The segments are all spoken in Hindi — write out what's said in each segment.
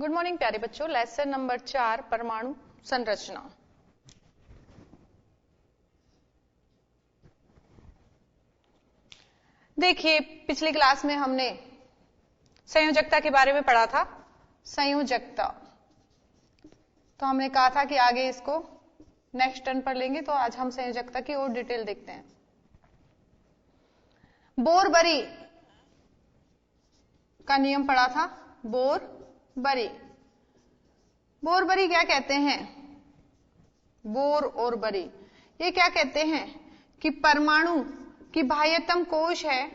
गुड मॉर्निंग प्यारे बच्चों। लेसन नंबर 4 परमाणु संरचना। देखिए, पिछली क्लास में हमने संयोजकता के बारे में पढ़ा था। संयोजकता तो हमने कहा था कि आगे इसको नेक्स्ट टर्न पर लेंगे, तो आज हम संयोजकता की और डिटेल देखते हैं। बोर-बरी का नियम पढ़ा था। बोर-बरी क्या कहते हैं? बोर और बरी ये क्या कहते हैं कि परमाणु की बाह्यतम कोश है,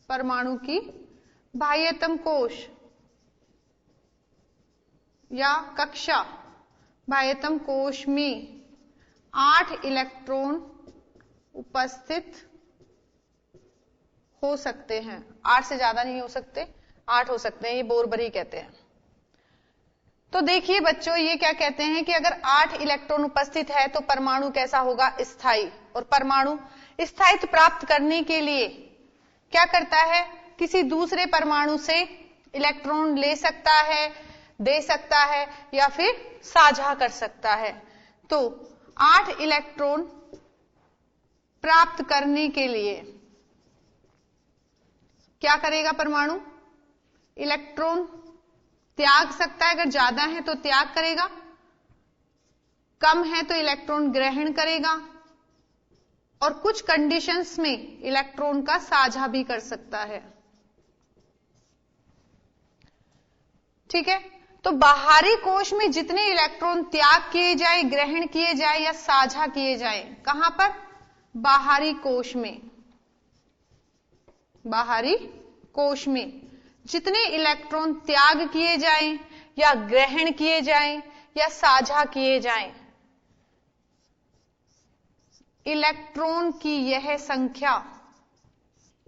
परमाणु की बाह्यतम कोश या कक्षा, बाह्यतम कोश में 8 इलेक्ट्रॉन उपस्थित हो सकते हैं। 8 से ज्यादा नहीं हो सकते, 8 हो सकते हैं। ये बोर-बरी कहते हैं। तो देखिए बच्चों, ये क्या कहते हैं कि अगर 8 इलेक्ट्रॉन उपस्थित है तो परमाणु कैसा होगा? स्थायी। और परमाणु स्थायित्व प्राप्त करने के लिए क्या करता है? किसी दूसरे परमाणु से इलेक्ट्रॉन ले सकता है, दे सकता है या फिर साझा कर सकता है। तो 8 इलेक्ट्रॉन प्राप्त करने के लिए क्या करेगा परमाणु? इलेक्ट्रॉन त्याग सकता है। अगर ज्यादा है तो त्याग करेगा, कम है तो इलेक्ट्रॉन ग्रहण करेगा, और कुछ कंडीशंस में इलेक्ट्रॉन का साझा भी कर सकता है। ठीक है, तो बाहरी कोश में जितने इलेक्ट्रॉन त्याग किए जाए, ग्रहण किए जाए या साझा किए जाए, कहां पर? बाहरी कोश में। बाहरी कोश में जितने इलेक्ट्रॉन त्याग किए जाएं या ग्रहण किए जाएं या साझा किए जाएं, इलेक्ट्रॉन की यह संख्या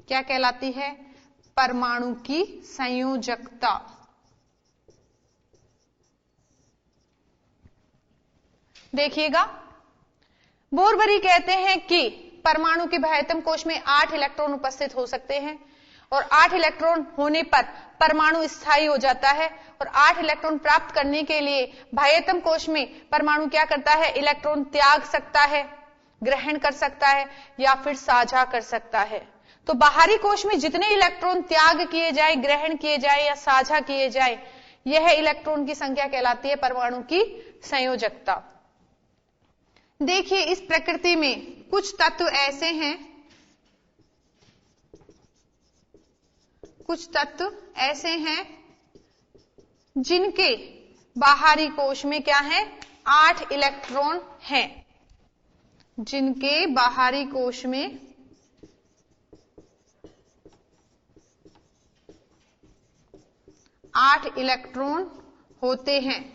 क्या कहलाती है? परमाणु की संयोजकता। देखिएगा, बोर-बरी कहते हैं कि परमाणु के बाह्यतम कोश में 8 इलेक्ट्रॉन उपस्थित हो सकते हैं, और 8 इलेक्ट्रॉन होने पर परमाणु स्थायी हो जाता है। और 8 इलेक्ट्रॉन प्राप्त करने के लिए बाह्यतम कोश में परमाणु क्या करता है? इलेक्ट्रॉन त्याग सकता है, ग्रहण कर सकता है या फिर साझा कर सकता है। तो बाहरी कोश में जितने इलेक्ट्रॉन त्याग किए जाए, ग्रहण किए जाए या साझा किए जाए, यह इलेक्ट्रॉन की संख्या कहलाती है परमाणु की संयोजकता। देखिए, इस प्रकृति में कुछ तत्व ऐसे हैं, कुछ तत्व ऐसे हैं जिनके बाहरी कोश में क्या है? 8 इलेक्ट्रॉन हैं। जिनके बाहरी कोश में 8 इलेक्ट्रॉन होते हैं।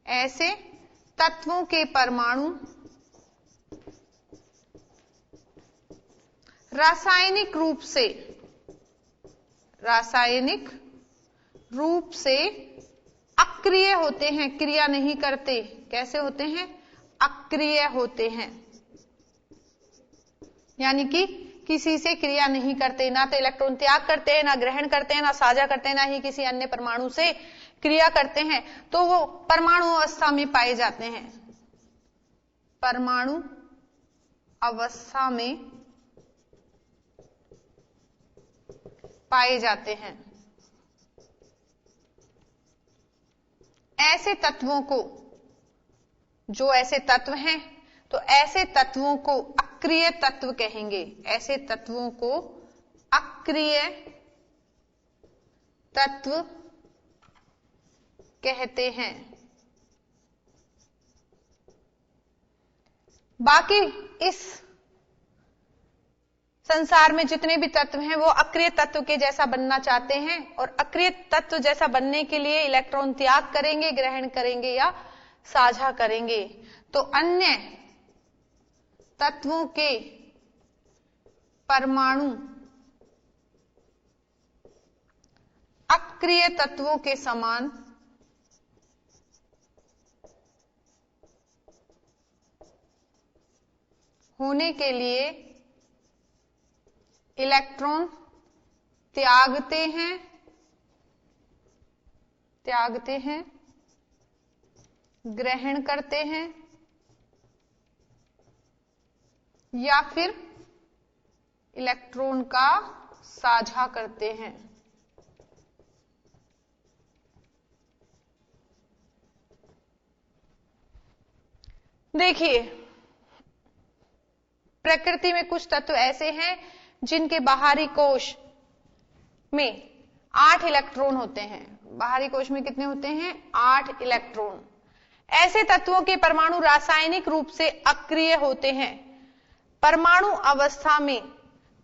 ऐसे तत्वों के परमाणु रासायनिक रूप से अक्रिय होते हैं, क्रिया नहीं करते। कैसे होते हैं? अक्रिय होते हैं, यानी कि किसी से क्रिया नहीं करते। ना तो इलेक्ट्रॉन त्याग करते हैं, ना ग्रहण करते हैं, ना साझा करते हैं, ना ही किसी अन्य परमाणु से क्रिया करते हैं। तो वो परमाणु अवस्था में पाए जाते हैं। परमाणु अवस्था में पाए जाते हैं। ऐसे तत्वों को, जो ऐसे तत्व हैं, तो ऐसे तत्वों को अक्रिय तत्व कहेंगे। ऐसे तत्वों को अक्रिय तत्व कहते हैं। बाकी इस संसार में जितने भी तत्व हैं वो अक्रिय तत्व के जैसा बनना चाहते हैं, और अक्रिय तत्व जैसा बनने के लिए इलेक्ट्रॉन त्याग करेंगे, ग्रहण करेंगे या साझा करेंगे। तो अन्य तत्वों के परमाणु अक्रिय तत्वों के समान होने के लिए इलेक्ट्रॉन त्यागते हैं, ग्रहण करते हैं या फिर इलेक्ट्रॉन का साझा करते हैं। देखिए, प्रकृति में कुछ तत्व ऐसे हैं जिनके बाहरी कोश में 8 इलेक्ट्रॉन होते हैं। बाहरी कोश में कितने होते हैं? 8 इलेक्ट्रॉन। ऐसे तत्वों के परमाणु रासायनिक रूप से अक्रिय होते हैं, परमाणु अवस्था में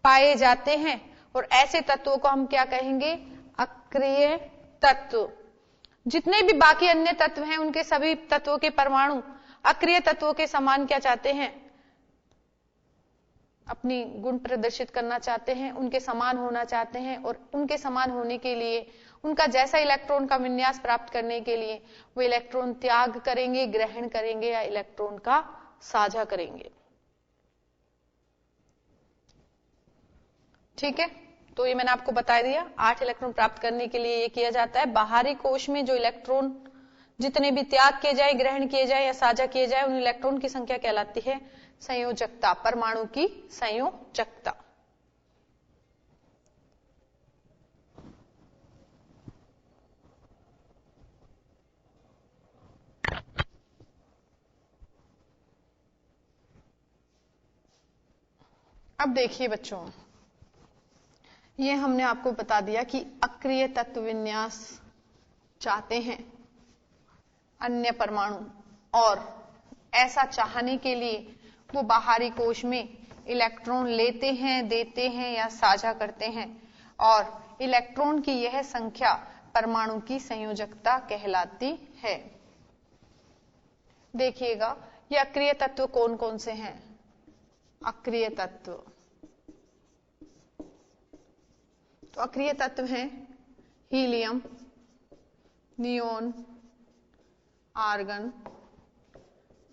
पाए जाते हैं, और ऐसे तत्वों को हम क्या कहेंगे? अक्रिय तत्व। जितने भी बाकी अन्य तत्व हैं, उनके सभी तत्वों के परमाणु अक्रिय तत्वों के समान क्या चाहते हैं? अपनी गुण प्रदर्शित करना चाहते हैं, उनके समान होना चाहते हैं, और उनके समान होने के लिए, उनका जैसा इलेक्ट्रॉन का विन्यास प्राप्त करने के लिए वो इलेक्ट्रॉन त्याग करेंगे, ग्रहण करेंगे या इलेक्ट्रॉन का साझा करेंगे। ठीक है, तो ये मैंने आपको बता दिया। 8 इलेक्ट्रॉन प्राप्त करने के लिए ये किया जाता है। बाहरी कोश में जो इलेक्ट्रॉन जितने भी त्याग किए जाए, ग्रहण किए जाए या साझा किए जाए, उन इलेक्ट्रॉन की संख्या कहलाती है संयोजकता, परमाणु की संयोजकता। अब देखिए बच्चों, ये हमने आपको बता दिया कि अक्रिय तत्व विन्यास चाहते हैं अन्य परमाणु, और ऐसा चाहने के लिए वो बाहरी कोश में इलेक्ट्रॉन लेते हैं, देते हैं या साझा करते हैं, और इलेक्ट्रॉन की यह संख्या परमाणु की संयोजकता कहलाती है। देखिएगा, ये अक्रिय तत्व कौन कौन से हैं? अक्रिय तत्व, तो अक्रिय तत्व हैं helium, neon, argon,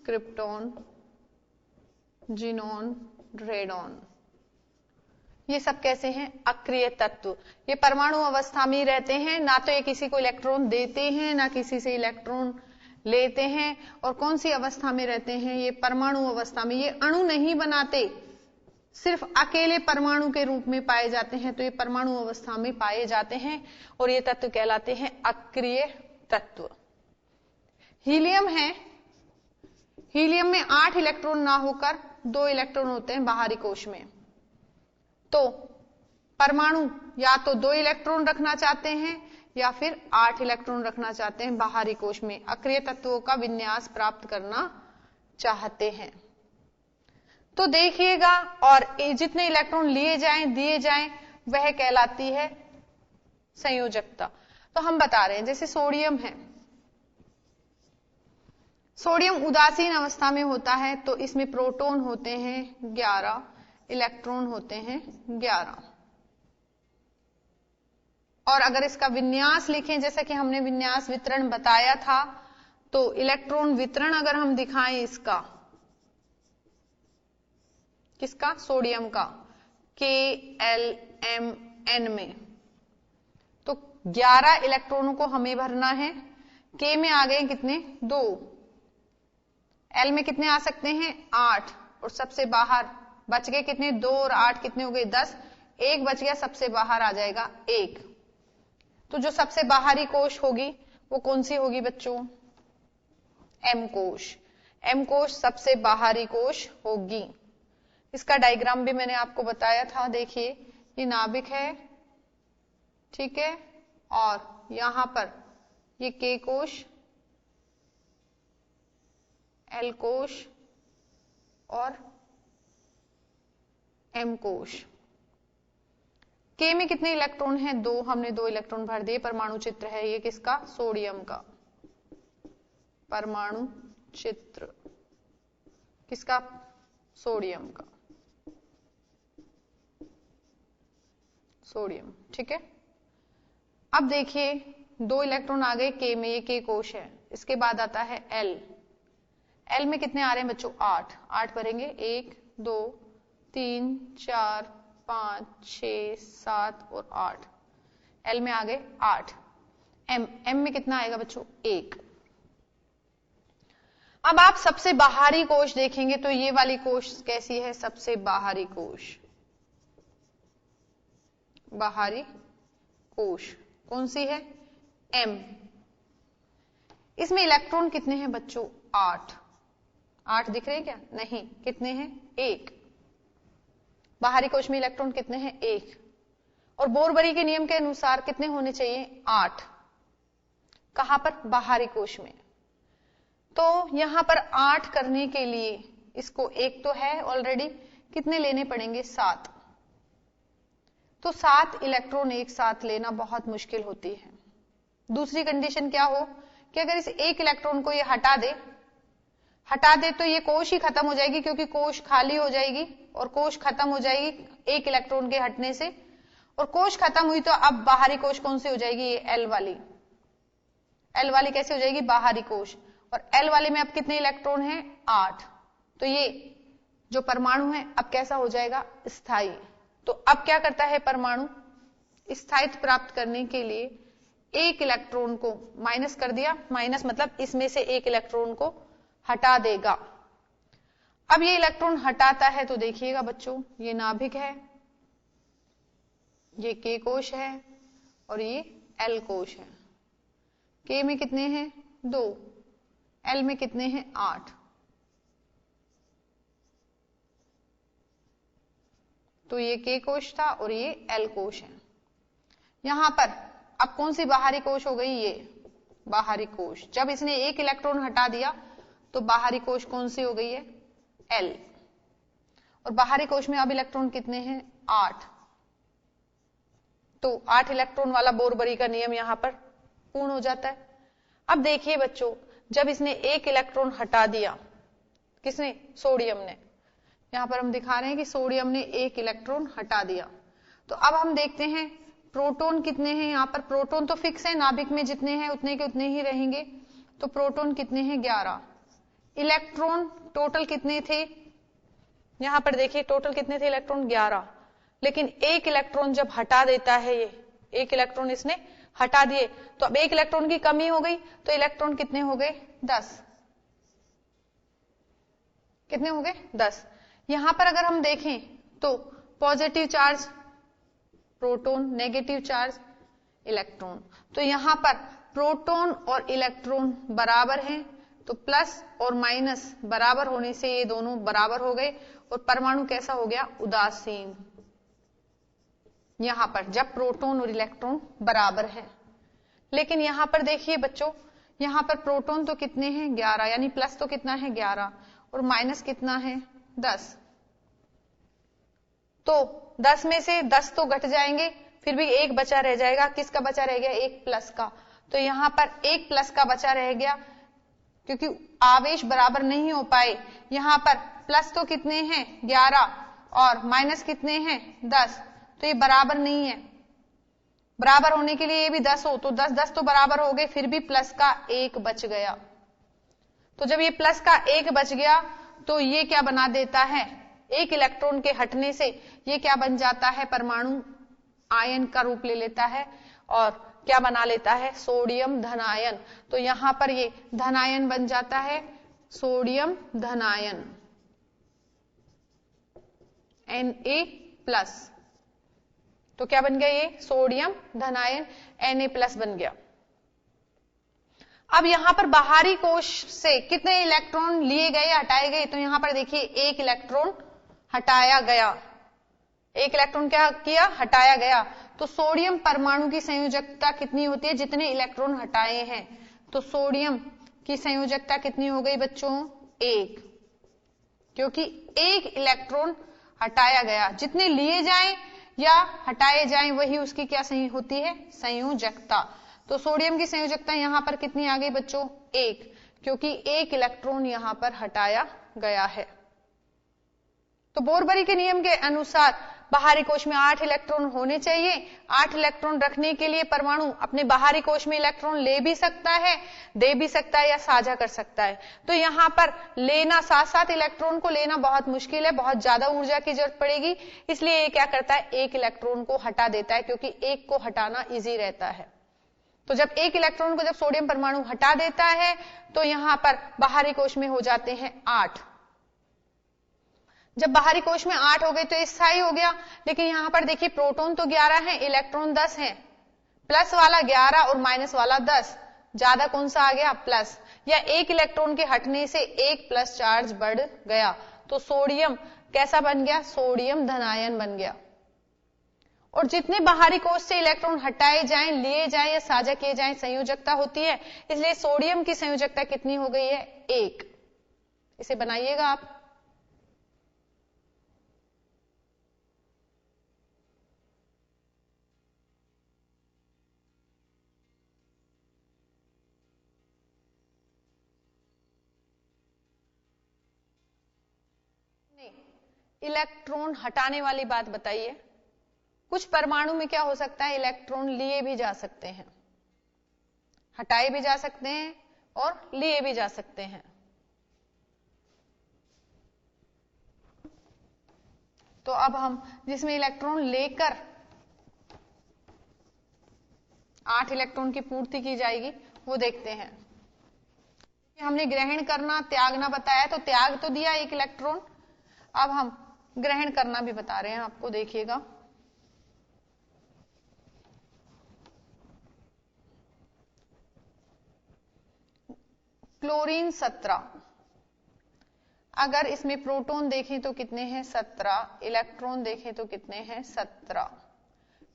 krypton, xenon, radon. ये सब कैसे हैं? अक्रिय तत्व। ये परमाणु अवस्था में रहते हैं, ना तो ये किसी को इलेक्ट्रॉन देते हैं, ना किसी से इलेक्ट्रॉन लेते हैं। और कौन सी अवस्था में रहते हैं? ये परमाणु अवस्था में। ये अणु नहीं बनाते, सिर्फ अकेले परमाणु के रूप में पाए जाते हैं, तो ये परमाणु अवस्था में पाए जाते हैं, और ये तत्व कहलाते हैं अक्रिय तत्व। हीलियम है, हीलियम में 8 इलेक्ट्रॉन ना होकर 2 इलेक्ट्रॉन होते हैं बाहरी कोश में। तो परमाणु या तो 2 इलेक्ट्रॉन रखना चाहते हैं या फिर 8 इलेक्ट्रॉन रखना चाहते हैं बाहरी कोश में, अक्रिय तत्वों का विन्यास प्राप्त करना चाहते हैं। तो देखिएगा, और जितने इलेक्ट्रॉन लिए जाएं, दिए जाएं, वह कहलाती है संयोजकता। तो हम बता रहे हैं, जैसे सोडियम है, सोडियम उदासीन अवस्था में होता है, तो इसमें प्रोटॉन होते हैं 11, इलेक्ट्रॉन होते हैं 11। और अगर इसका विन्यास लिखें, जैसा कि हमने विन्यास वितरण बताया था, तो इलेक्ट्रॉन वितरण अगर हम दिखाएं इसका, किसका? सोडियम का, KLMN में, तो 11 इलेक्ट्रॉनों को हमें भरना है। K में आ गए कितने? 2। L में कितने आ सकते हैं? 8, और सबसे बाहर बच गए कितने? 2 और 8 कितने हो गए? 10। 1 बच गया, सबसे बाहर आ जाएगा 1। तो जो सबसे बाहरी कोश होगी वो कौन सी होगी बच्चों? M कोश। M कोश सबसे बाहरी कोश होगी। इसका डायग्राम भी मैंने आपको बताया था। देखिए, ये नाभिक है, ठीक है, और यहां पर ये K कोश, L कोश और M कोश। K में कितने इलेक्ट्रॉन हैं? 2। हमने 2 इलेक्ट्रॉन भर दिए। परमाणु चित्र है ये किसका? सोडियम का। परमाणु चित्र किसका? सोडियम का। सोडियम, ठीक है। अब देखिए, 2 इलेक्ट्रॉन आ गए K में, ये K कोश है। इसके बाद आता है L। में कितने आ रहे हैं बच्चों? 8 भरेंगे। 1 2 3 4 5, 6, 7 और 8। L में आ गए 8। M में कितना आएगा बच्चों? 1। अब आप सबसे बाहरी कोश देखेंगे तो ये वाली कोश कैसी है? सबसे बाहरी कोश। बाहरी कोश कौन सी है? M। इसमें इलेक्ट्रॉन कितने हैं बच्चों? 8। 8 दिख रहे हैं क्या? नहीं। कितने हैं? 1। बाहरी कोश में इलेक्ट्रॉन कितने हैं? 1। और बोरबरी के नियम के अनुसार कितने होने चाहिए? 8। कहां पर? बाहरी कोश में। तो यहां पर 8 करने के लिए इसको 1 तो है ऑलरेडी, कितने लेने पड़ेंगे? 7। तो 7 इलेक्ट्रॉन एक साथ लेना बहुत मुश्किल होती है। दूसरी कंडीशन क्या हो कि अगर इस 1 इलेक्ट्रॉन को ये हटा दे तो ये कोश ही खत्म हो जाएगी, क्योंकि कोश खाली हो जाएगी और कोश खत्म हो जाएगी 1 इलेक्ट्रॉन के हटने से। और कोश खत्म हुई तो अब बाहरी कोश कौन सी हो जाएगी? ये L वाली। L वाली कैसे हो जाएगी? बाहरी कोश। और L वाले में अब कितने इलेक्ट्रॉन हैं? 8। तो ये जो परमाणु है अब कैसा हो जाएगा? स्थायी। तो अब क्या करता है परमाणु? स्थायित्व प्राप्त करने के लिए 1 इलेक्ट्रॉन को माइनस कर दिया। माइनस मतलब इसमें से 1 इलेक्ट्रॉन को हटा देगा। अब ये इलेक्ट्रॉन हटाता है तो देखिएगा बच्चों, ये नाभिक है, ये K कोश है और ये L कोश है। K में कितने हैं? 2। L में कितने हैं? 8। तो ये K कोश था और ये L कोश है। यहां पर अब कौन सी बाहरी कोश हो गई? ये बाहरी कोश। जब इसने 1 इलेक्ट्रॉन हटा दिया तो बाहरी कोश कौन सी हो गई है? L। और बाहरी कोश में अब इलेक्ट्रॉन कितने हैं? 8। तो 8 इलेक्ट्रॉन वाला बोरबरी का नियम यहां पर पूर्ण हो जाता है। अब देखिए बच्चों, जब इसने 1 इलेक्ट्रॉन हटा दिया, किसने? सोडियम ने। यहां पर हम दिखा रहे हैं कि सोडियम ने 1 इलेक्ट्रॉन हटा दिया। तो अब हम देखते हैं प्रोटॉन कितने हैं। यहां पर प्रोटॉन तो फिक्स है, नाभिक में जितने हैं उतने के उतने ही रहेंगे। तो प्रोटॉन कितने हैं? 11। इलेक्ट्रॉन टोटल कितने थे? यहां पर देखिए टोटल कितने थे इलेक्ट्रॉन? 11। लेकिन 1 इलेक्ट्रॉन जब हटा देता है, ये 1 इलेक्ट्रॉन इसने हटा दिए, तो अब 1 इलेक्ट्रॉन की कमी हो गई। तो इलेक्ट्रॉन कितने हो गए? 10। कितने हो गए? 10। यहां पर अगर हम देखें तो positive charge proton, negative charge electron. तो यहां पर प्रोटॉन और इलेक्ट्रॉन बराबर हैं, तो प्लस और माइनस बराबर होने से ये दोनों बराबर हो गए और परमाणु कैसा हो गया? उदासीन। यहां पर जब प्रोटॉन और इलेक्ट्रॉन बराबर है। लेकिन यहां पर देखिए बच्चों, यहां पर प्रोटॉन तो कितने हैं? 11, यानी प्लस तो कितना है? 11 और माइनस कितना है? 10। तो 10 में से 10 तो घट जाएंगे, फिर भी 1 बचा रह जाएगा। किसका बचा रह गया? 1 प्लस का। तो यहां पर 1 प्लस का बचा रह गया, क्योंकि आवेश बराबर नहीं हो पाए। यहां पर प्लस तो कितने हैं? 11 और माइनस कितने हैं? 10। तो ये बराबर नहीं है। बराबर होने के लिए ये भी 10 हो, तो 10 तो बराबर हो गए, फिर भी प्लस का 1 बच गया। तो जब ये प्लस का 1 बच गया तो ये क्या बना देता है? 1 इलेक्ट्रॉन के हटने से ये क्या बन जाता है? परमाणु आयन का रूप ले लेता है और क्या बना लेता है? सोडियम धनायन। तो यहां पर ये धनायन बन जाता है, सोडियम धनायन, Na+। तो क्या बन गया? ये सोडियम धनायन Na+ बन गया। अब यहां पर बाहरी कोश से कितने इलेक्ट्रॉन लिए गए, हटाए गए? तो यहां पर देखिए 1 इलेक्ट्रॉन हटाया गया। 1 इलेक्ट्रॉन क्या किया? हटाया गया। तो सोडियम परमाणु की संयोजकता कितनी होती है? जितने इलेक्ट्रॉन हटाए हैं। तो सोडियम की संयोजकता कितनी हो गई बच्चों? 1, क्योंकि 1 इलेक्ट्रॉन हटाया गया। जितने लिए जाएं या हटाए जाएं वही उसकी क्या सही होती है? संयोजकता। तो सोडियम की संयोजकता यहां पर कितनी आ गई बच्चों? 1, क्योंकि 1 इलेक्ट्रॉन यहां पर हटाया गया है। तो बोरबरी के नियम के अनुसार बाहरी कोश में 8 इलेक्ट्रॉन होने चाहिए। 8 इलेक्ट्रॉन रखने के लिए परमाणु अपने बाहरी कोश में इलेक्ट्रॉन ले भी सकता है, दे भी सकता है या साझा कर सकता है। तो यहां पर लेना, 7-7 इलेक्ट्रॉन को लेना बहुत मुश्किल है, बहुत ज्यादा ऊर्जा की जरूरत पड़ेगी। इसलिए ये क्या करता है, एक इलेक्ट्रॉन को हटा देता है, क्योंकि एक को हटाना इजी रहता है। तो जब एक इलेक्ट्रॉन को जब सोडियम परमाणु हटा देता है तो यहां पर बाहरी कोश में हो जाते हैं 8। जब बाहरी कोश में 8 हो गए तो स्थायी हो गया। लेकिन यहां पर देखिए प्रोटॉन तो 11 है, इलेक्ट्रॉन 10 है। प्लस वाला 11 और माइनस वाला 10, ज्यादा कौन सा आ गया, प्लस। या एक इलेक्ट्रॉन के हटने से एक प्लस चार्ज बढ़ गया, तो सोडियम कैसा बन गया, सोडियम धनायन बन गया। और जितने बाहरी कोश से इलेक्ट्रॉन हटाए जाएं, लिए जाएं या साझा किए जाएं, संयोजकता होती है। इसलिए सोडियम की संयोजकता कितनी हो गई है, 1। इसे बनाइएगा आप। इलेक्ट्रॉन हटाने वाली बात बताइए। कुछ परमाणु में क्या हो सकता है, इलेक्ट्रॉन लिए भी जा सकते हैं, हटाए भी जा सकते हैं और लिए भी जा सकते हैं। तो अब हम जिसमें इलेक्ट्रॉन लेकर 8 इलेक्ट्रॉन की पूर्ति की जाएगी वो देखते हैं। हमने ग्रहण करना, त्यागना बताया, तो त्याग तो दिया 1 इलेक्ट्रॉन। अब हम ग्रहण करना भी बता रहे हैं आपको, देखिएगा। क्लोरीन 17, अगर इसमें प्रोटॉन देखें तो कितने हैं, 17, इलेक्ट्रॉन देखें तो कितने हैं, 17,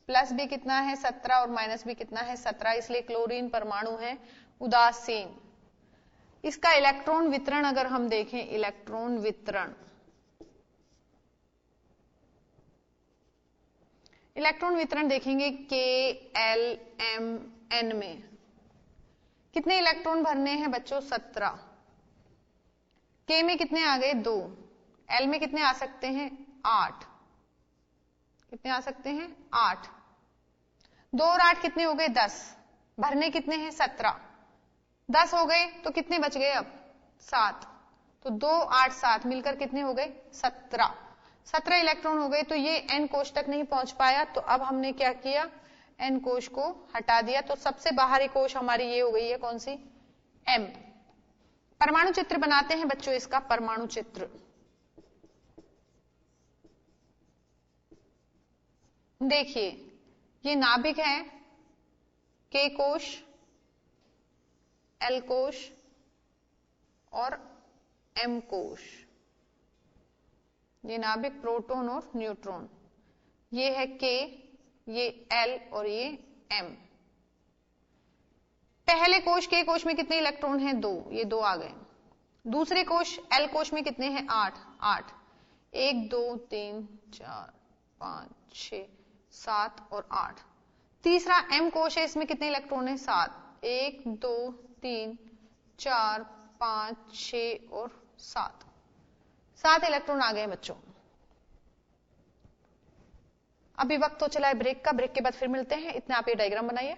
प्लस भी कितना है 17 और माइनस भी कितना है 17, इसलिए क्लोरीन परमाणु है उदासीन। इसका इलेक्ट्रॉन वितरण अगर हम देखें, इलेक्ट्रॉन वितरण, इलेक्ट्रॉन वितरण देखेंगे K, L, M, N में कितने इलेक्ट्रॉन भरने हैं बच्चों, 17। K में कितने आ गए, 2। L में कितने आ सकते हैं, 8। कितने आ सकते हैं, 8। 2 और 8 कितने हो गए, 10। भरने कितने हैं, 17। 10 हो गए तो कितने बच गए अब, 7। तो 2, 8, 7 मिलकर कितने हो गए, 17। 17 इलेक्ट्रॉन हो गए। तो ये N कोश तक नहीं पहुंच पाया, तो अब हमने क्या किया, N कोश को हटा दिया। तो सबसे बाहरी कोश हमारी ये हो गई है, कौन सी, M। परमाणु चित्र बनाते हैं बच्चों इसका, परमाणु चित्र। देखिए ये नाभिक है, K कोश, L कोश और M कोश। ये नाभिक, प्रोटॉन और न्यूट्रॉन। ये है K, ये L और ये M। पहले कोश K कोश में कितने इलेक्ट्रॉन हैं, 2, ये 2 आ गए। दूसरे कोश L कोश में कितने हैं, 8, 8। 1, 2, 3, 4, 5, 6, 7 और 8। तीसरा M कोश है, इसमें कितने इलेक्ट्रॉन हैं, 7। 1, 2, 3, 4, 5, 6 और 7। 7 इलेक्ट्रॉन आ गए बच्चों। अभी वक्त तो चला है ब्रेक का, ब्रेक के बाद फिर मिलते हैं। इतने आप ये डायग्राम बनाइए।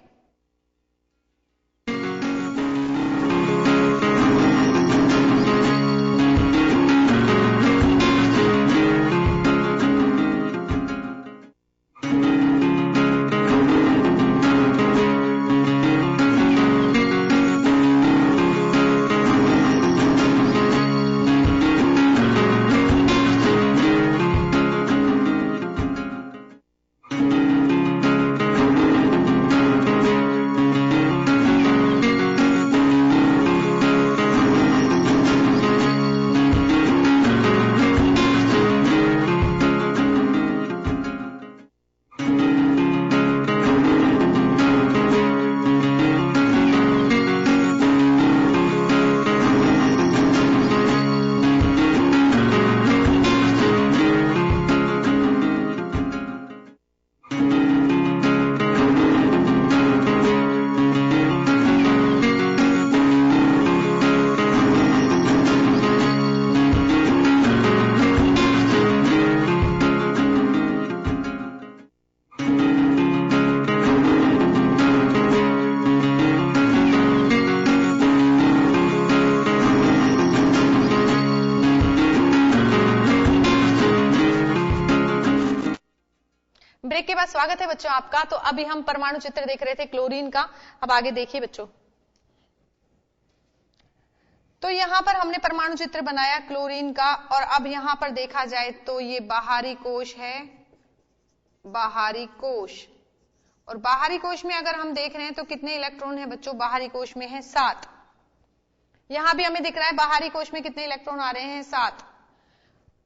ब्रेक के बाद स्वागत है बच्चों आपका। तो अभी हम परमाणु चित्र देख रहे थे क्लोरीन का, अब आगे देखिए बच्चों। तो यहां पर हमने परमाणु चित्र बनाया क्लोरीन का, और अब यहां पर देखा जाए तो ये बाहरी कोश है, बाहरी कोश। और बाहरी कोश में अगर हम देख रहे हैं तो कितने इलेक्ट्रॉन है बच्चों? बाहरी कोश में है 7। यहां भी हमें दिख रहा है बाहरी कोश में कितने इलेक्ट्रॉन आ रहे हैं? 7।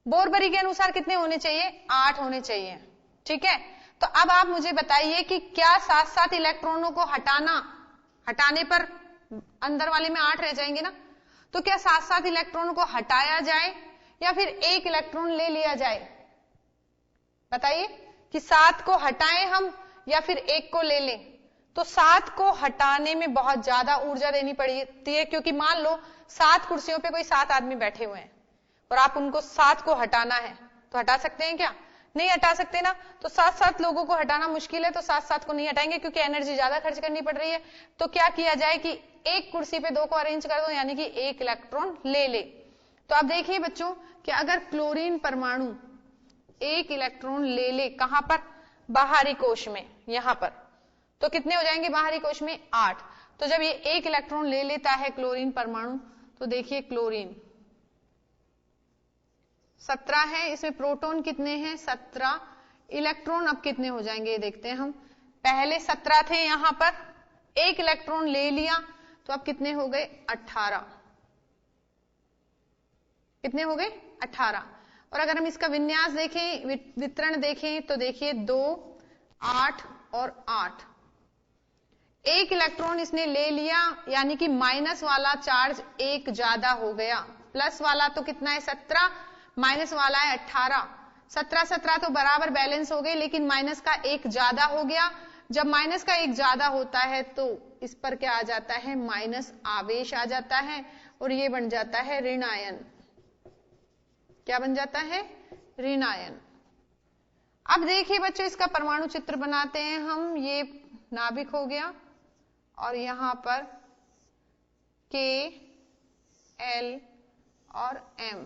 बोरबरी के अनुसार कितने होने चाहिए? 8 होने चाहिए। ठीक है, तो अब आप मुझे बताइए कि क्या 7-7 इलेक्ट्रॉनों को हटाने पर अंदर वाले में 8 रह जाएंगे ना? तो क्या 7-7 इलेक्ट्रॉनों को हटाया जाए या फिर एक इलेक्ट्रॉन ले लिया जाए? बताइए कि 7 को हटाएं हम या फिर एक को ले लें। तो 7 को हटाने में बहुत ज्यादा ऊर्जा देनी पड़ती है, क्योंकि मान लो 7 कुर्सियों पे कोई 7 आदमी बैठे हुए हैं और आप उनको 7 को हटाना है, तो हटा सकते हैं क्या? नहीं हटा सकते ना। तो 7-7 लोगों को हटाना मुश्किल है, तो 7-7 को नहीं हटाएंगे क्योंकि एनर्जी ज्यादा खर्च करनी पड़ रही है। तो क्या किया जाए कि एक कुर्सी पे 2 को अरेंज कर दो, यानी कि 1 इलेक्ट्रॉन ले ले। तो आप देखिए बच्चों कि अगर क्लोरीन परमाणु 1 इलेक्ट्रॉन ले ले, कहां पर? बाहरी कोश में, यहां पर, तो कितने हो जाएंगे बाहरी कोश में? 8। तो जब ये 1 इलेक्ट्रॉन ले लेता है क्लोरीन परमाणु, तो देखिए क्लोरीन 17 है, इसमें प्रोटॉन कितने हैं? 17। इलेक्ट्रॉन अब कितने हो जाएंगे ये देखते हैं हम। पहले 17 थे, यहां पर 1 इलेक्ट्रॉन ले लिया, तो अब कितने हो गए? 18। कितने हो गए? 18। और अगर हम इसका विन्यास देखें, वितरण देखें, तो देखिए 2, 8 और 8। 1 इलेक्ट्रॉन इसने ले लिया, यानी कि माइनस वाला चार्ज 1 ज्यादा हो गया। प्लस वाला तो कितना है? 17, माइनस वाला है 18। 17-17 तो बराबर बैलेंस हो गए, लेकिन माइनस का 1 ज्यादा हो गया। जब माइनस का 1 ज्यादा होता है तो इस पर क्या आ जाता है? माइनस आवेश आ जाता है, और ये बन जाता है ऋण आयन। क्या बन जाता है? ऋण आयन। अब देखिए बच्चों, इसका परमाणु चित्र बनाते हैं हम। ये नाभिक हो गया, और यहां पर K, L और M।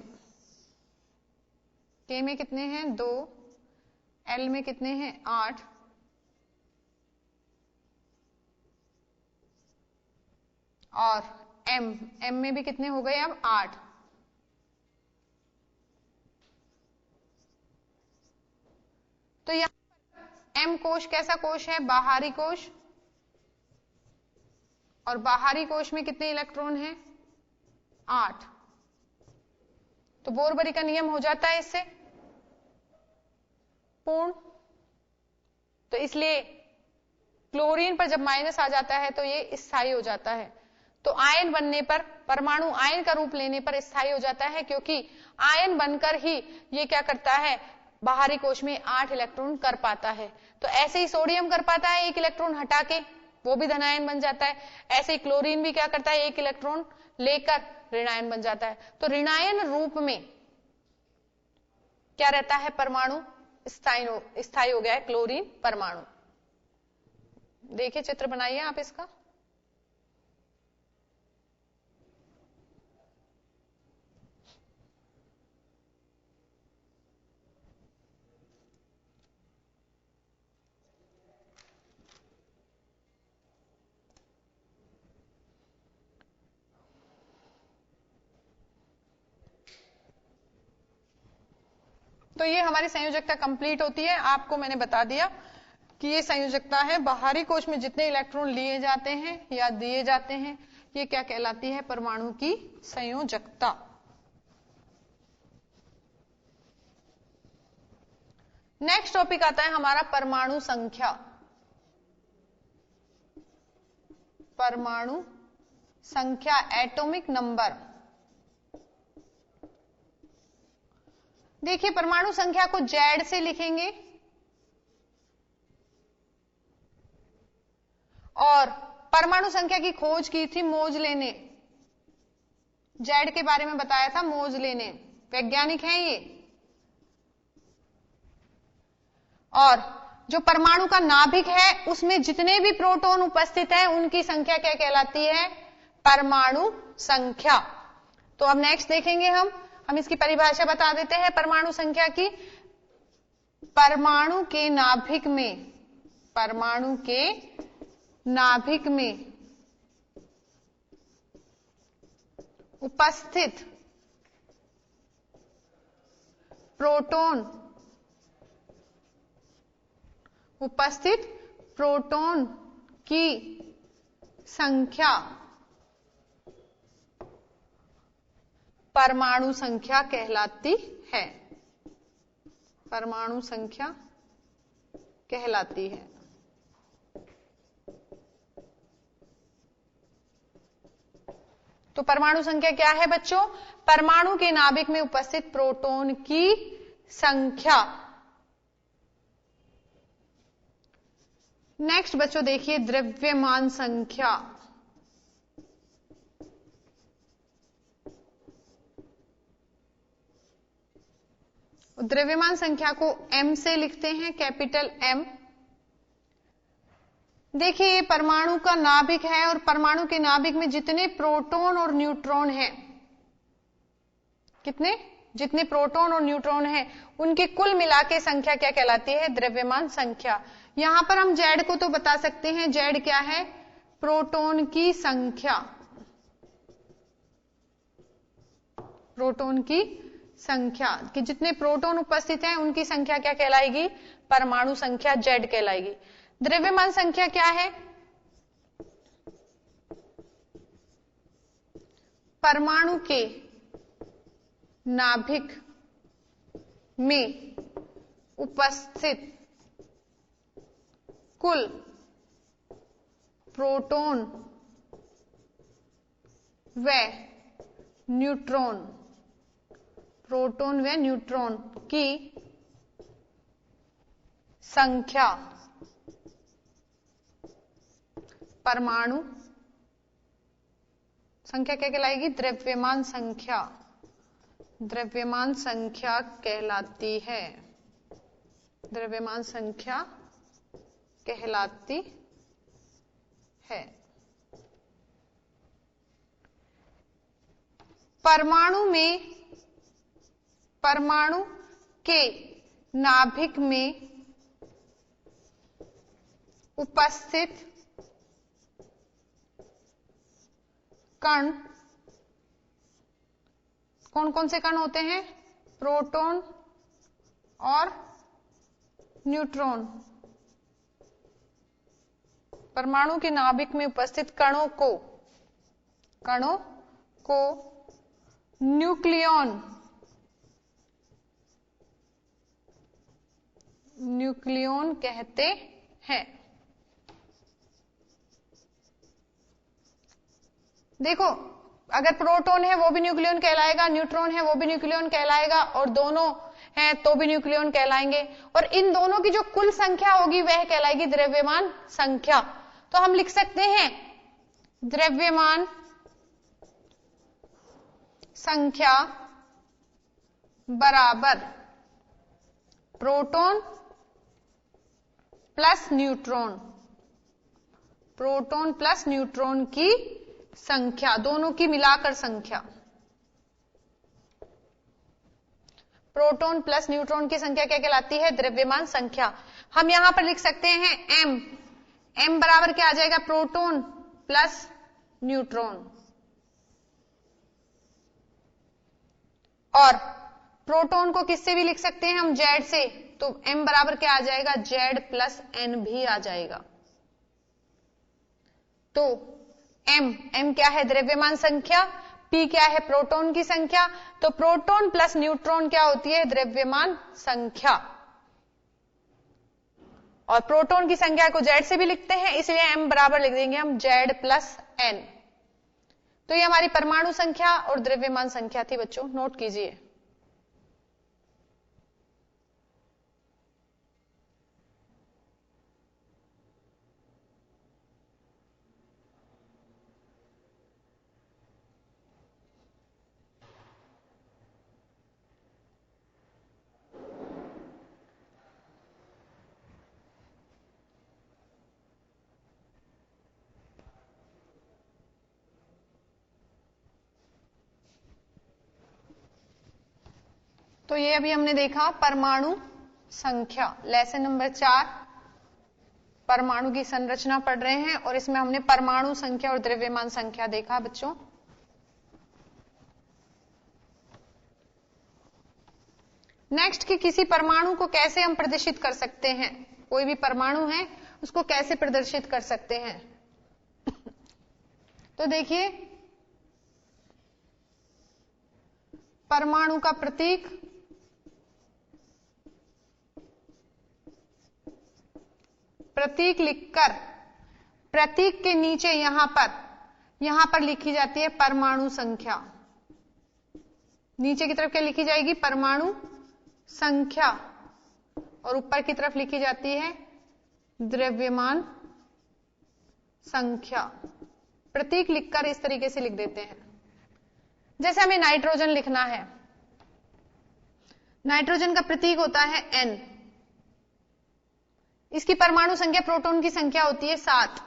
K में कितने हैं? 2। L में कितने हैं? 8। और M में भी कितने हो गए अब? 8। तो यहां M कोश कैसा कोश है? बाहरी कोश। और बाहरी कोश में कितने इलेक्ट्रॉन हैं? 8। तो बोरबरी का नियम हो जाता है इससे पूर्ण। तो इसलिए क्लोरीन पर जब माइनस आ जाता है तो ये स्थायी हो जाता है। तो आयन बनने पर, परमाणु आयन का रूप लेने पर स्थायी हो जाता है, क्योंकि आयन बनकर ही ये क्या करता है? बाहरी कोश में 8 इलेक्ट्रॉन कर पाता है। तो ऐसे ही सोडियम कर पाता है 1 इलेक्ट्रॉन हटा के, वो भी धनायन बन जाता है। ऐसे ही क्लोरीन भी क्या करता है? 1 इलेक्ट्रॉन लेकर ऋणायन बन जाता है। तो ऋणायन रूप में क्या रहता है? परमाणु स्थायी हो गया है क्लोरीन परमाणु। देखिए चित्र बनाइए आप इसका। तो ये हमारी संयोजकता कंप्लीट होती है। आपको मैंने बता दिया कि ये संयोजकता है। बाहरी कोश में जितने इलेक्ट्रॉन लिए जाते हैं या दिए जाते हैं, ये क्या कहलाती है? परमाणु की संयोजकता। नेक्स्ट टॉपिक आता है हमारा परमाणु संख्या। परमाणु संख्या, एटॉमिक नंबर। देखिए परमाणु संख्या को Z से लिखेंगे, और परमाणु संख्या की खोज की थी मोजले ने। Z के बारे में बताया था मोजले ने, वैज्ञानिक हैं ये। और जो परमाणु का नाभिक है उसमें जितने भी प्रोटॉन उपस्थित हैं उनकी संख्या क्या कहलाती है? परमाणु संख्या। तो अब नेक्स्ट देखेंगे हम इसकी परिभाषा बता देते हैं परमाणु संख्या की। परमाणु के नाभिक में उपस्थित प्रोटॉन की संख्या परमाणु संख्या कहलाती है। परमाणु संख्या कहलाती है। तो परमाणु संख्या क्या है बच्चों? परमाणु के नाभिक में उपस्थित प्रोटॉन की संख्या। नेक्स्ट बच्चों देखिए द्रव्यमान संख्या। द्रव्यमान संख्या को m से लिखते हैं, कैपिटल M। देखिए ये परमाणु का नाभिक है और परमाणु के नाभिक में जितने प्रोटॉन और न्यूट्रॉन हैं, जितने प्रोटॉन और न्यूट्रॉन हैं उनकी कुल मिला के संख्या क्या कहलाती है? द्रव्यमान संख्या। यहां पर हम Z को तो बता सकते हैं, Z क्या है? प्रोटॉन की संख्या। प्रोटॉन की संख्या कि जितने प्रोटॉन उपस्थित हैं उनकी संख्या क्या कहलाएगी? परमाणु संख्या Z कहलाएगी। द्रव्यमान संख्या क्या है? परमाणु के नाभिक में उपस्थित कुल प्रोटॉन व न्यूट्रॉन की संख्या परमाणु संख्या क्या कहलाएगी? द्रव्यमान संख्या। द्रव्यमान संख्या कहलाती है। द्रव्यमान संख्या कहलाती है। परमाणु के नाभिक में उपस्थित कण कौन कौन से कण होते हैं? प्रोटॉन और न्यूट्रॉन। परमाणु के नाभिक में उपस्थित कणों को न्यूक्लियॉन कहते हैं। देखो अगर प्रोटॉन है वो भी न्यूक्लियॉन कहलाएगा, न्यूट्रॉन है वो भी न्यूक्लियॉन कहलाएगा, और दोनों हैं तो भी न्यूक्लियॉन कहलाएंगे, और इन दोनों की जो कुल संख्या होगी वह कहलाएगी द्रव्यमान संख्या। तो हम लिख सकते हैं द्रव्यमान संख्या बराबर प्रोटॉन प्लस न्यूट्रॉन की संख्या, दोनों की मिलाकर संख्या। प्रोटॉन प्लस न्यूट्रॉन की संख्या क्या कहलाती है? द्रव्यमान संख्या। हम यहां पर लिख सकते हैं m बराबर क्या आ जाएगा? Proton plus neutron. और प्रोटॉन को किससे भी लिख सकते हैं हम? Z से। तो m बराबर क्या आ जाएगा? Z प्लस n भी आ जाएगा। तो m क्या है? द्रव्यमान संख्या। p क्या है? प्रोटॉन की संख्या। तो प्रोटॉन प्लस न्यूट्रॉन क्या होती है? द्रव्यमान संख्या। और प्रोटॉन की संख्या को Z से भी लिखते हैं, इसलिए m बराबर लिख देंगे हम Z प्लस n। तो ये हमारी परमाणु संख्या और द्रव्यमान संख्या थी बच्चों, नोट कीजिए। तो ये अभी हमने देखा परमाणु संख्या। लेसन नंबर 4 परमाणु की संरचना पढ़ रहे हैं और इसमें हमने परमाणु संख्या और द्रव्यमान संख्या देखा बच्चों। नेक्स्ट कि किसी परमाणु को कैसे हम प्रदर्शित कर सकते हैं, कोई भी परमाणु है उसको कैसे प्रदर्शित कर सकते हैं। तो देखिए परमाणु का प्रतीक, प्रतीक लिखकर प्रतीक के नीचे यहां पर लिखी जाती है परमाणु संख्या। नीचे की तरफ क्या लिखी जाएगी, परमाणु संख्या, और ऊपर की तरफ लिखी जाती है द्रव्यमान संख्या। प्रतीक लिखकर इस तरीके से लिख देते हैं। जैसे हमें नाइट्रोजन लिखना है, नाइट्रोजन का प्रतीक होता है N। इसकी परमाणु संख्या प्रोटॉन की संख्या होती है 7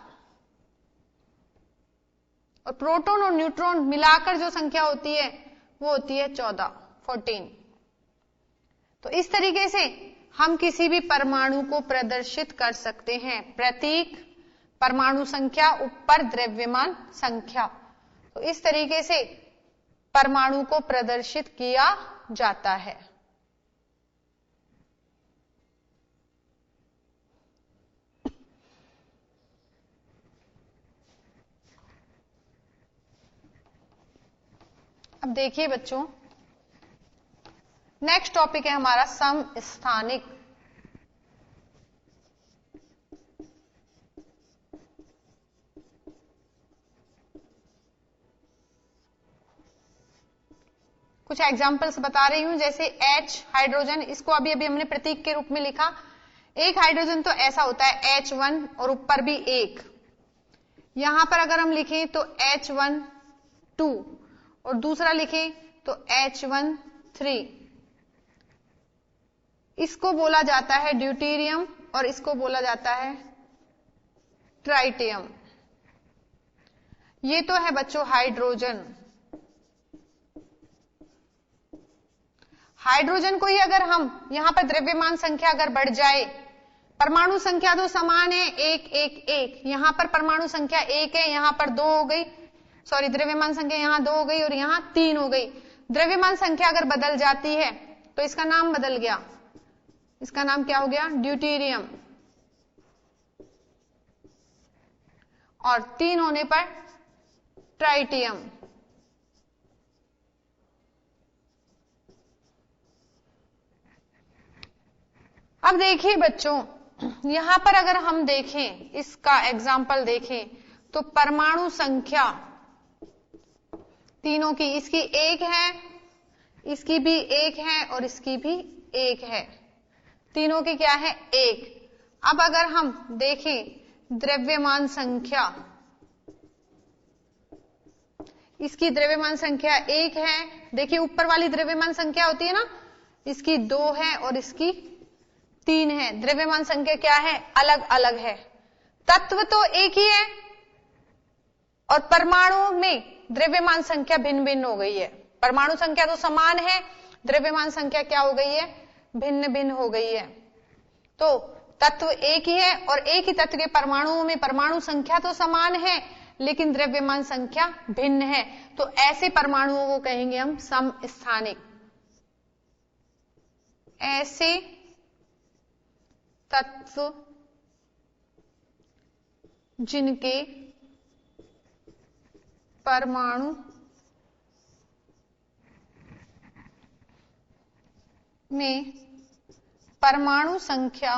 और प्रोटॉन और न्यूट्रॉन मिलाकर जो संख्या होती है वो होती है 14। तो इस तरीके से हम किसी भी परमाणु को प्रदर्शित कर सकते हैं। प्रतीक, परमाणु संख्या, ऊपर द्रव्यमान संख्या। तो इस तरीके से परमाणु को प्रदर्शित किया जाता है। अब देखिए बच्चों, नेक्स्ट टॉपिक है हमारा समस्थानिक। कुछ एग्जांपल्स बता रही हूं, जैसे H हाइड्रोजन, इसको अभी हमने प्रतीक के रूप में लिखा। एक हाइड्रोजन तो ऐसा होता है H1 और ऊपर भी 1। यहां पर अगर हम लिखें तो H1 2 और दूसरा लिखें तो H1 3। इसको बोला जाता है ड्यूटेरियम और इसको बोला जाता है ट्राइटियम। ये तो है बच्चों हाइड्रोजन। हाइड्रोजन को ही अगर हम यहां पर द्रव्यमान संख्या अगर बढ़ जाए, परमाणु संख्या तो समान है 1 1 1, यहां पर परमाणु संख्या 1 है, यहां पर 2 हो गई, सॉरी द्रव्यमान संख्या यहां 2 हो गई और यहां 3 हो गई। द्रव्यमान संख्या अगर बदल जाती है तो इसका नाम बदल गया, इसका नाम क्या हो गया, ड्यूटेरियम। और 3 होने पर ट्राइटियम। अब देखिए बच्चों, यहां पर अगर हम देखें, इसका एग्जाम्पल देखें तो परमाणु संख्या तीनों की, इसकी 1 है, इसकी भी 1 है और इसकी भी 1 है। तीनों की क्या है, 1। अब अगर हम देखें द्रव्यमान संख्या, इसकी द्रव्यमान संख्या 1 है। देखिए ऊपर वाली द्रव्यमान संख्या होती है ना, इसकी 2 है और इसकी 3 है। द्रव्यमान संख्या क्या है, अलग अलग है। तत्व तो एक ही है और परमाणु में द्रव्यमान संख्या भिन्न भिन्न हो गई है। परमाणु संख्या तो समान है, द्रव्यमान संख्या क्या हो गई है, भिन्न भिन्न हो गई है। तो तत्व एक ही है और एक ही तत्व के परमाणुओं में परमाणु संख्या तो समान है लेकिन द्रव्यमान संख्या भिन्न है। तो ऐसे परमाणुओं को कहेंगे हम समस्थानिक। ऐसे तत्व जिनके परमाणु में परमाणु संख्या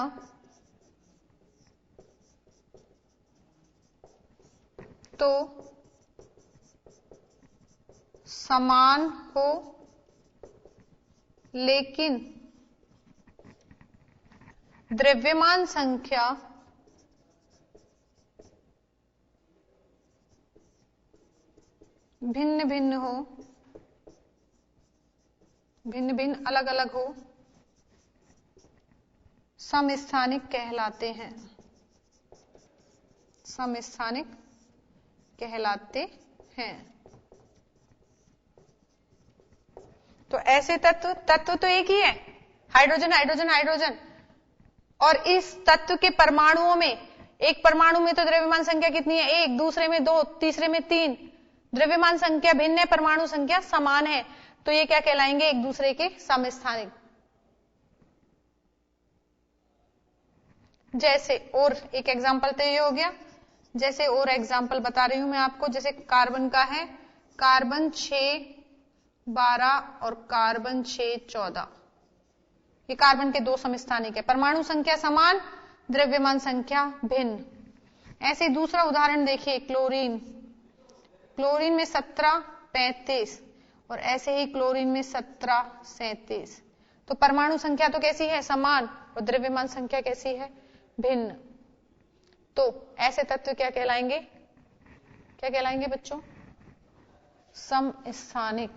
तो समान हो लेकिन द्रव्यमान संख्या भिन्न भिन्न हो, भिन्न भिन्न अलग अलग हो, समस्थानिक कहलाते हैं। समस्थानिक कहलाते हैं। तो ऐसे तत्व तो एक ही है, हाइड्रोजन हाइड्रोजन हाइड्रोजन, और इस तत्व के परमाणुओं में, एक परमाणु में तो द्रव्यमान संख्या कितनी है, एक, दूसरे में 2, तीसरे में 3, द्रव्यमान संख्या भिन्न है, परमाणु संख्या समान है, तो ये क्या कहलाएंगे, एक दूसरे के समस्थानिक। जैसे और एक एग्जांपल तो ये हो गया, जैसे और एग्जांपल बता रही हूं मैं आपको, जैसे कार्बन का है, कार्बन 6-12 और कार्बन 6-14, ये कार्बन के दो समस्थानिक है, परमाणु संख्या समान, द्रव्यमान संख्या भिन्न। ऐसे दूसरा उदाहरण देखिए, क्लोरीन, क्लोरीन में 17-35 और ऐसे ही क्लोरीन में 17-37, तो परमाणु संख्या तो कैसी है, समान, और द्रव्यमान संख्या कैसी है, भिन्न। तो ऐसे तत्व क्या कहलाएंगे, क्या कहलाएंगे बच्चों, समस्थानिक।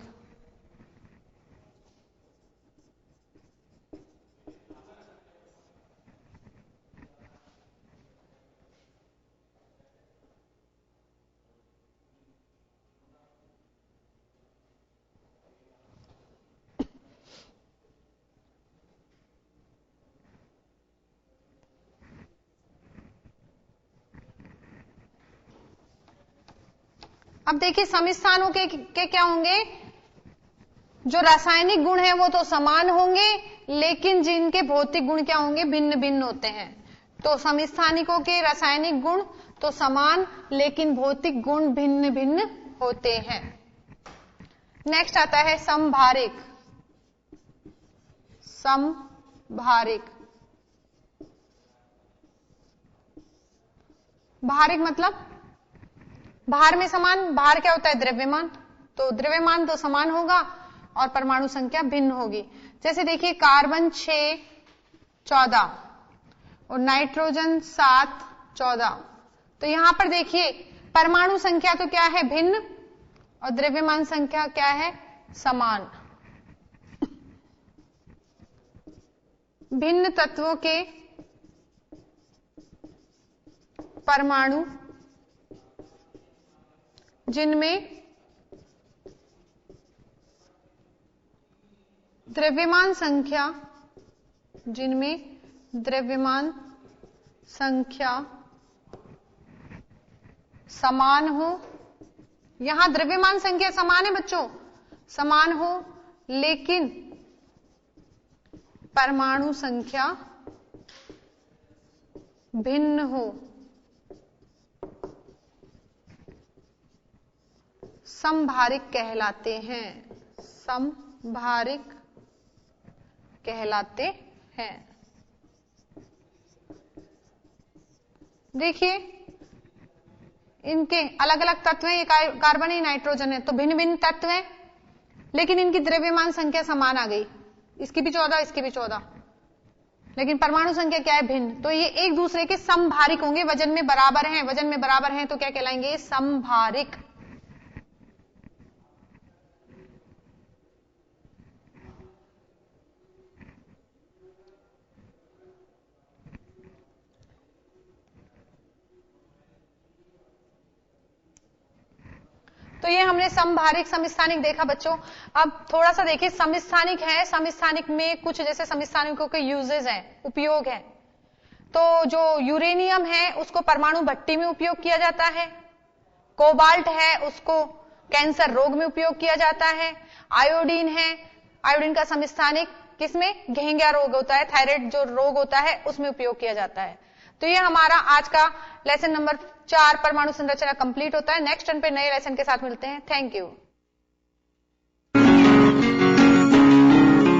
अब देखिए समस्थानों के क्या होंगे, जो रासायनिक गुण है वो तो समान होंगे, लेकिन जिनके भौतिक गुण क्या होंगे, भिन्न भिन्न होते हैं। तो समस्थानिकों के रासायनिक गुण तो समान, लेकिन भौतिक गुण भिन्न भिन्न होते हैं। नेक्स्ट आता है समभारिक। समभारिक, भारिक मतलब भार में समान, भार क्या होता है, द्रव्यमान, तो द्रव्यमान तो समान होगा और परमाणु संख्या भिन्न होगी। जैसे देखिए कार्बन 6-14 और नाइट्रोजन 7-14, तो यहां पर देखिए परमाणु संख्या तो क्या है, भिन्न, और द्रव्यमान संख्या क्या है, समान। भिन्न तत्वों के परमाणु जिनमें द्रव्यमान संख्या, जिनमें द्रव्यमान संख्या समान हो, यहां द्रव्यमान संख्या समान है बच्चों, समान हो, लेकिन परमाणु संख्या भिन्न हो, समभारिक कहलाते हैं, समभारिक कहलाते हैं। देखिए इनके अलग अलग तत्व हैं, ये कार्बन है, नाइट्रोजन है, तो भिन्न भिन्न तत्व हैं, लेकिन इनकी द्रव्यमान संख्या समान आ गई, इसकी भी 14, इसकी भी 14, लेकिन परमाणु संख्या क्या है, भिन्न। तो ये एक दूसरे के समभारिक होंगे, वजन में बराबर हैं, वजन में बराबर हैं, तो क्या कहलाएंगे, समभारिक। तो ये हमने समभारिक समस्थानिक देखा बच्चों। अब थोड़ा सा देखिए समस्थानिक है, समस्थानिक में कुछ जैसे समस्थानिकों के यूजेस हैं, उपयोग है। तो जो यूरेनियम है उसको परमाणु भट्टी में उपयोग किया जाता है, कोबाल्ट है उसको कैंसर रोग में उपयोग किया जाता है, आयोडीन है, आयोडीन का समस्थानिक किसमें, घेंघा रोग होता है, थायराइड जो रोग होता है उसमें उपयोग किया जाता है। तो ये हमारा आज का लेसन नंबर 4 परमाणु संरचना कंप्लीट होता है। नेक्स्ट टर्न पे नए लेसन के साथ मिलते हैं। Thank you.